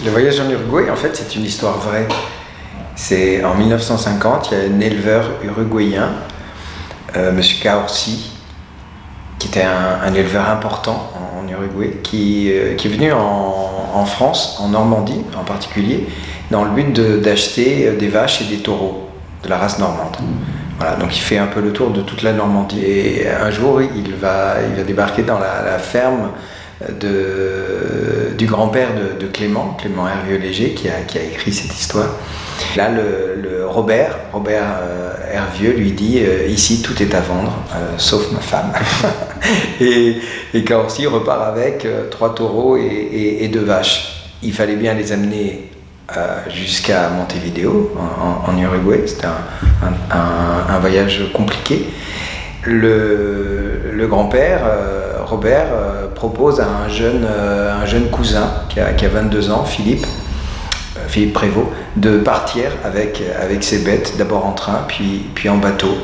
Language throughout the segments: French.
Le voyage en Uruguay, en fait, c'est une histoire vraie. C'est en 1950, il y a un éleveur uruguayen, Monsieur Caorsi, qui était un éleveur important en Uruguay, qui est venu en France, en Normandie en particulier, dans le but d'acheter des vaches et des taureaux de la race normande. Voilà, donc il fait un peu le tour de toute la Normandie. Et un jour, il va débarquer dans la ferme du grand-père de Clément Hervieux-Léger, qui a écrit cette histoire. Là, le Robert Hervieux lui dit ici tout est à vendre, sauf ma femme. et Caorsi repart avec 3 taureaux et 2 vaches. Il fallait bien les amener jusqu'à Montevideo, en Uruguay. C'était un voyage compliqué. Le grand-père, Robert, propose à un jeune cousin qui a 22 ans, Philippe Prévost, de partir avec ses bêtes, d'abord en train, puis en bateau,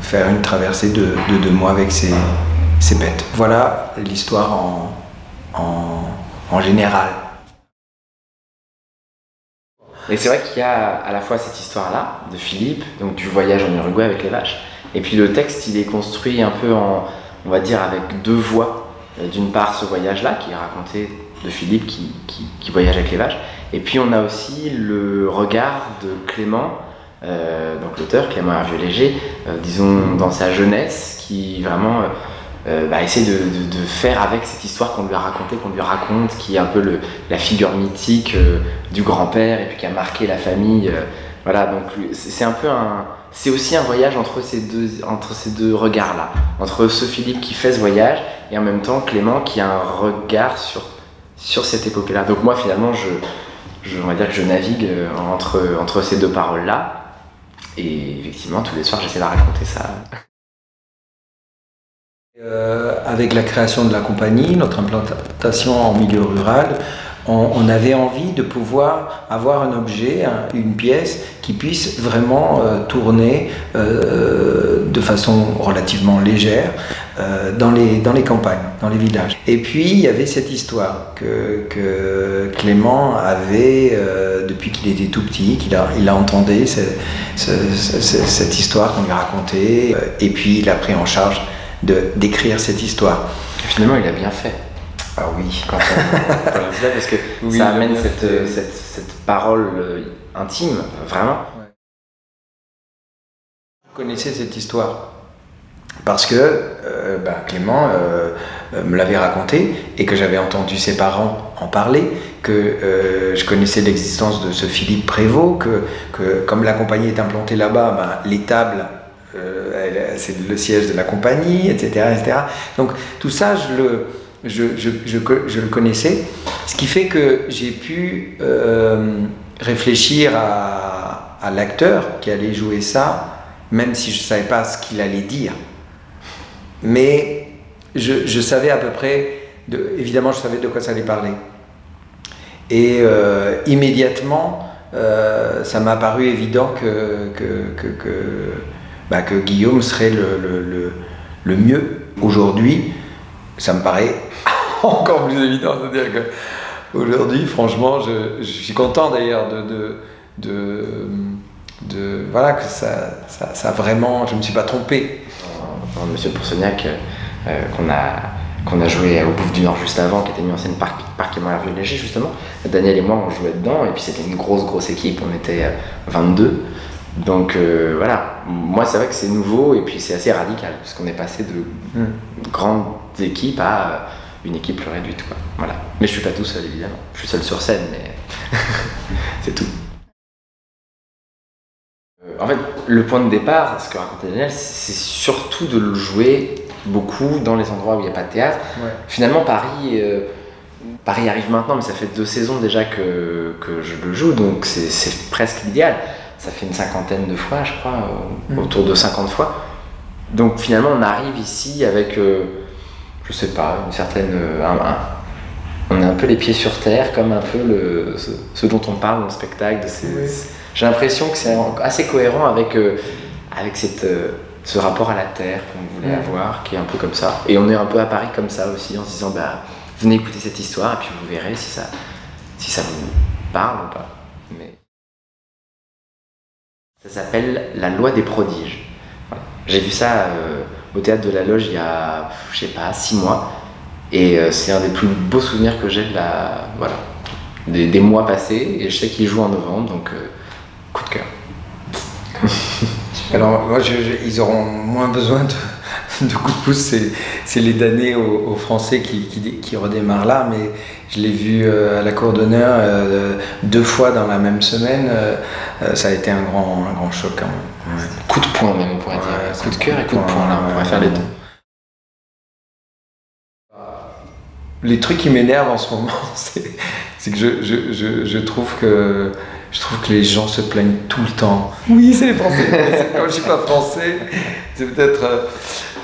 faire une traversée de 2 mois avec ses bêtes. Voilà l'histoire en général. Et c'est vrai qu'il y a à la fois cette histoire-là de Philippe, donc du voyage en Uruguay avec les vaches, et puis le texte il est construit un peu on va dire avec 2 voies. D'une part ce voyage-là qui est raconté de Philippe qui voyage avec les vaches, et puis on a aussi le regard de Clément, donc l'auteur Clément Hervieux-Léger, disons dans sa jeunesse, qui vraiment essaie de faire avec cette histoire qu'on lui a racontée, qu'on lui raconte, qui est un peu la figure mythique du grand-père et puis qui a marqué la famille. Voilà, donc c'est aussi un voyage entre ces deux regards-là, entre ce Philippe qui fait ce voyage et en même temps Clément qui a un regard sur cette épopée-là. Donc moi finalement, on va dire que je navigue entre ces 2 paroles-là, et effectivement tous les soirs j'essaie de raconter ça. Avec la création de la compagnie, notre implantation en milieu rural, on avait envie de pouvoir avoir un objet, une pièce qui puisse vraiment tourner de façon relativement légère dans les campagnes, dans les villages. Et puis il y avait cette histoire que Clément avait depuis qu'il était tout petit, il a entendu cette histoire qu'on lui racontait, et puis il a pris en charge d'écrire cette histoire. Et finalement il a bien fait. Ah oui, quand parce que oui, ça amène cette parole intime, vraiment. Ouais. Je connaissais cette histoire parce que Clément me l'avait raconté et que j'avais entendu ses parents en parler, que je connaissais l'existence de ce Philippe Prévost, que comme la compagnie est implantée là-bas, les tables, c'est le siège de la compagnie, etc., etc. Donc tout ça, je le connaissais, ce qui fait que j'ai pu réfléchir à l'acteur qui allait jouer ça, même si je ne savais pas ce qu'il allait dire. Mais je savais à peu près, évidemment je savais de quoi ça allait parler. Et immédiatement, ça m'a paru évident que Guillaume serait le mieux. Aujourd'hui, ça me paraît encore plus évident, c'est-à-dire qu'aujourd'hui, franchement, je suis content d'ailleurs voilà, que ça vraiment, je ne me suis pas trompé. Monsieur Pourceaugnac, qu'on a joué au Bouffe du Nord juste avant, qui était mis en scène par Clément Hervieux-Léger justement, Daniel et moi on jouait dedans, et puis c'était une grosse équipe, on était 22. Donc voilà, moi c'est vrai que c'est nouveau et puis c'est assez radical, parce qu'on est passé de grandes équipes à une équipe plus réduite, quoi. Voilà. Mais je suis pas tout seul évidemment, je suis seul sur scène, mais c'est tout. En fait, le point de départ, ce que racontait Daniel, c'est surtout de le jouer beaucoup dans les endroits où il n'y a pas de théâtre. Ouais. Finalement, Paris arrive maintenant, mais ça fait 2 saisons déjà que je le joue, donc c'est presque l'idéal. Ça fait une 50aine de fois, je crois, autour de 50 fois. Donc finalement, on arrive ici avec, je sais pas, une certaine... on est un peu les pieds sur terre, comme un peu ce dont on parle dans le spectacle. J'ai l'impression que c'est assez cohérent avec ce rapport à la terre qu'on voulait avoir, qui est un peu comme ça. Et on est un peu à Paris comme ça aussi, en se disant, venez écouter cette histoire, et puis vous verrez si ça parle ou pas. Mais ça s'appelle La Loi des prodiges. Voilà. J'ai vu ça au théâtre de la Loge il y a, je sais pas, 6 mois. Et c'est un des plus beaux souvenirs que j'ai de voilà, des mois passés. Et je sais qu'il joue en novembre, donc coup de cœur. Alors, moi, ils auront moins besoin de coups de pouce. C'est les damnés aux Français qui redémarrent là, mais je l'ai vu à la Cour d'honneur 2 fois dans la même semaine. Ça a été un grand choc quand même. Ouais. Coup de poing même, on pourrait dire. Coup de cœur et coup de poing, là, on pourrait faire les deux. Les trucs qui m'énervent en ce moment, c'est que je trouve que les gens se plaignent tout le temps. Oui, c'est les Français. Comme je suis pas français, c'est peut-être...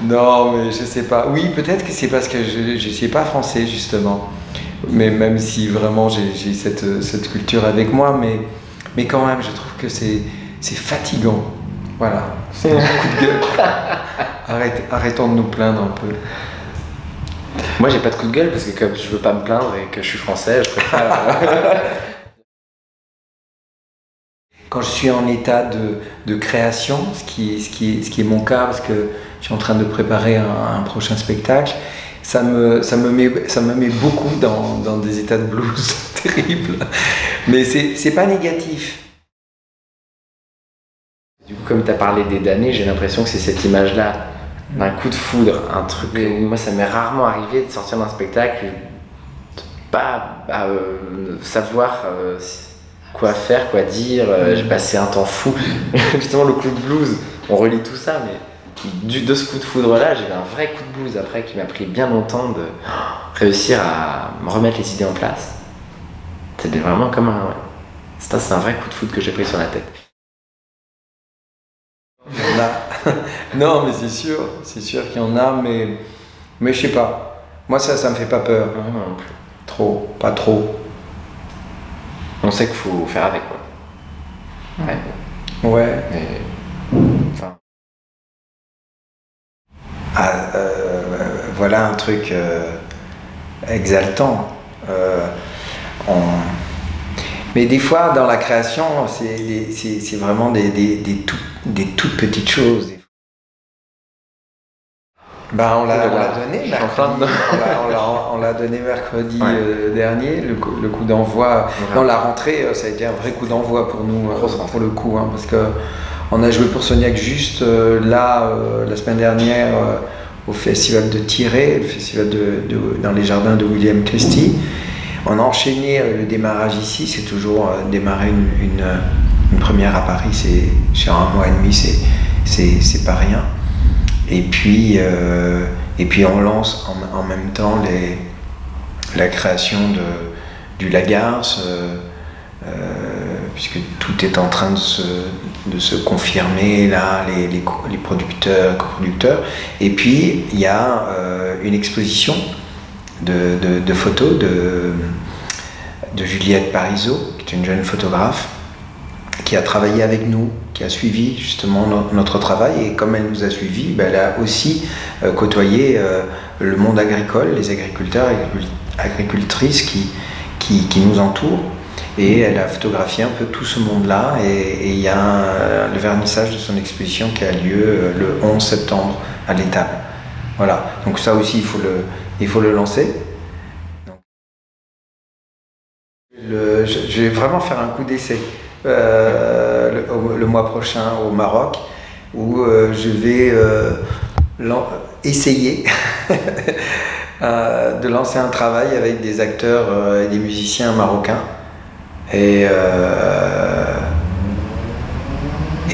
non, mais je sais pas. Oui, peut-être que c'est parce que je suis pas français, justement. Mais même si vraiment j'ai cette culture avec moi, mais quand même, je trouve que c'est fatigant. Voilà. C'est un coup de gueule. Arrêtons de nous plaindre un peu. Moi, j'ai pas de coup de gueule parce que comme je veux pas me plaindre et que je suis français, je préfère... Quand je suis en état de création, ce qui est mon cas, parce que je suis en train de préparer un prochain spectacle, ça me met beaucoup dans des états de blues terribles. Mais c'est pas négatif. Du coup, comme tu as parlé des damnés, j'ai l'impression que c'est cette image-là d'un coup de foudre, un truc. Moi, ça m'est rarement arrivé de sortir d'un spectacle, de pas savoir quoi faire, quoi dire. J'ai passé un temps fou. Justement, le coup de blues, on relie tout ça, mais de ce coup de foudre-là, j'ai eu un vrai coup de blues après qui m'a pris bien longtemps de réussir à me remettre les idées en place. C'était vraiment comme un. Ouais. C'est un vrai coup de foudre que j'ai pris sur la tête. Non, mais c'est sûr qu'il y en a, mais je sais pas. Moi, ça me fait pas peur. Non plus. Trop, pas trop. On sait qu'il faut faire avec, quoi. Ouais. Ouais. Enfin. Voilà un truc exaltant. Mais des fois, dans la création, c'est vraiment des toutes petites choses. On l'a donné mercredi. On l'a donné mercredi dernier, le coup d'envoi. Non, la rentrée, ça a été un vrai coup d'envoi pour nous, pour le coup, hein, parce qu'on a joué pour Sognac juste la semaine dernière au festival de Tiré, le festival dans les jardins de William Christie. On a enchaîné le démarrage ici, c'est toujours démarrer une première à Paris, c'est sur 1 mois et demi, c'est pas rien. Et puis on lance en même temps la création du Lagarce, puisque tout est en train de se confirmer là, les producteurs, coproducteurs. Et puis il y a une exposition de photos de Juliette Parizeau, qui est une jeune photographe, qui a travaillé avec nous, qui a suivi justement notre travail, et comme elle nous a suivis, elle a aussi côtoyé le monde agricole, les agriculteurs et agricultrices qui nous entourent, et elle a photographié un peu tout ce monde-là, et il y a le vernissage de son exposition qui a lieu le 11 septembre à l'Étable. Voilà, donc ça aussi il faut le lancer. Je vais vraiment faire un coup d'essai le mois prochain au Maroc, où je vais essayer de lancer un travail avec des acteurs et des musiciens marocains et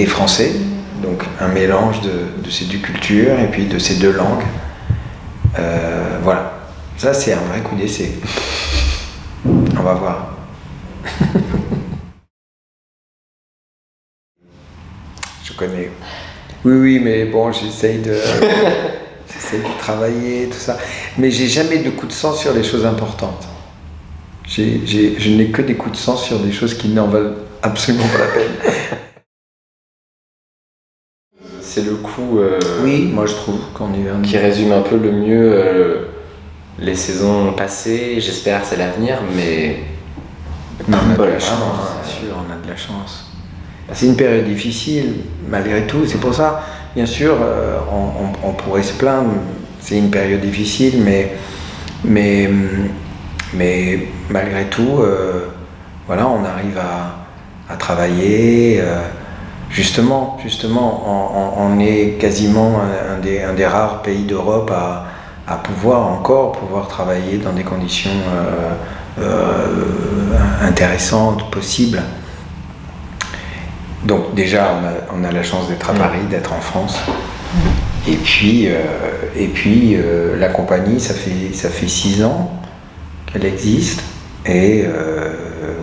français, donc un mélange de ces 2 cultures et puis de ces 2 langues. Voilà, ça c'est un vrai coup d'essai. On va voir. Je connais. Oui, mais bon, j'essaye de travailler, tout ça. Mais j'ai jamais de coup de sang sur les choses importantes. Je n'ai que des coups de sang sur des choses qui n'en valent absolument pas la peine. C'est le coup oui, moi je trouve qu'on est qui résume un peu le mieux les saisons passées. J'espère que c'est l'avenir, mais Mais on a de Bol, la chance, vraiment, c'est sûr, on a de la chance. C'est une période difficile, malgré tout. C'est pour ça, bien sûr, on pourrait se plaindre. C'est une période difficile, mais malgré tout, voilà, on arrive à travailler. Justement, on est quasiment un des rares pays d'Europe à pouvoir travailler dans des conditions intéressantes, possibles. Donc déjà, on a la chance d'être à Paris, d'être en France. Et puis la compagnie, ça fait 6 ans qu'elle existe. Et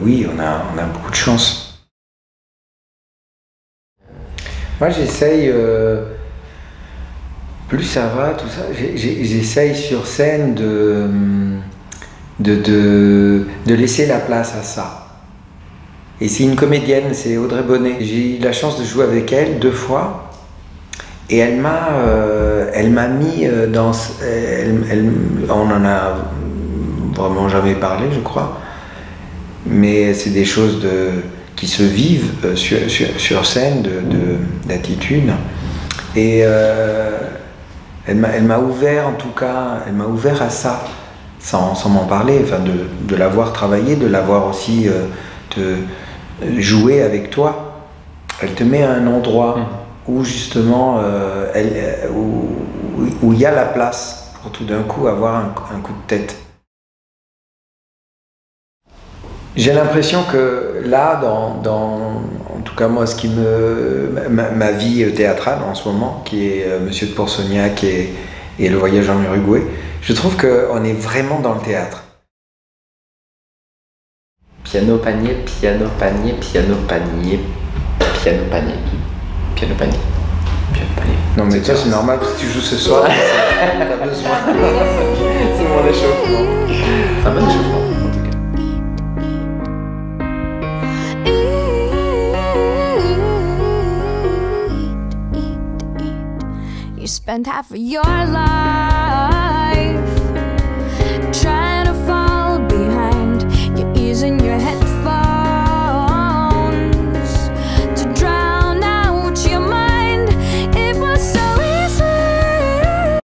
oui, on a beaucoup de chance. Moi, j'essaye, plus ça va, tout ça, j'essaye sur scène de laisser la place à ça. Et c'est une comédienne, c'est Audrey Bonnet. J'ai eu la chance de jouer avec elle 2 fois. Et elle m'a mis dans... on en a vraiment jamais parlé, je crois. Mais c'est des choses qui se vivent sur scène, d'attitude. Et elle m'a ouvert, en tout cas, elle m'a ouvert à ça, sans m'en parler, enfin de l'avoir travaillé, de l'avoir aussi joué avec toi. Elle te met à un endroit où justement, où il y a la place pour tout d'un coup avoir un coup de tête. J'ai l'impression que là, en tout cas moi, ce qui ma vie théâtrale en ce moment, qui est Monsieur de Pourceaugnac et Le Voyage en Uruguay, je trouve qu'on est vraiment dans le théâtre. Piano panier, piano panier, piano panier, piano panier, piano panier, piano panier. Non mais toi c'est normal parce que tu joues ce soir, t'as besoin. C'est mon échauffement. C'est un bon échauffement. You spend half of your life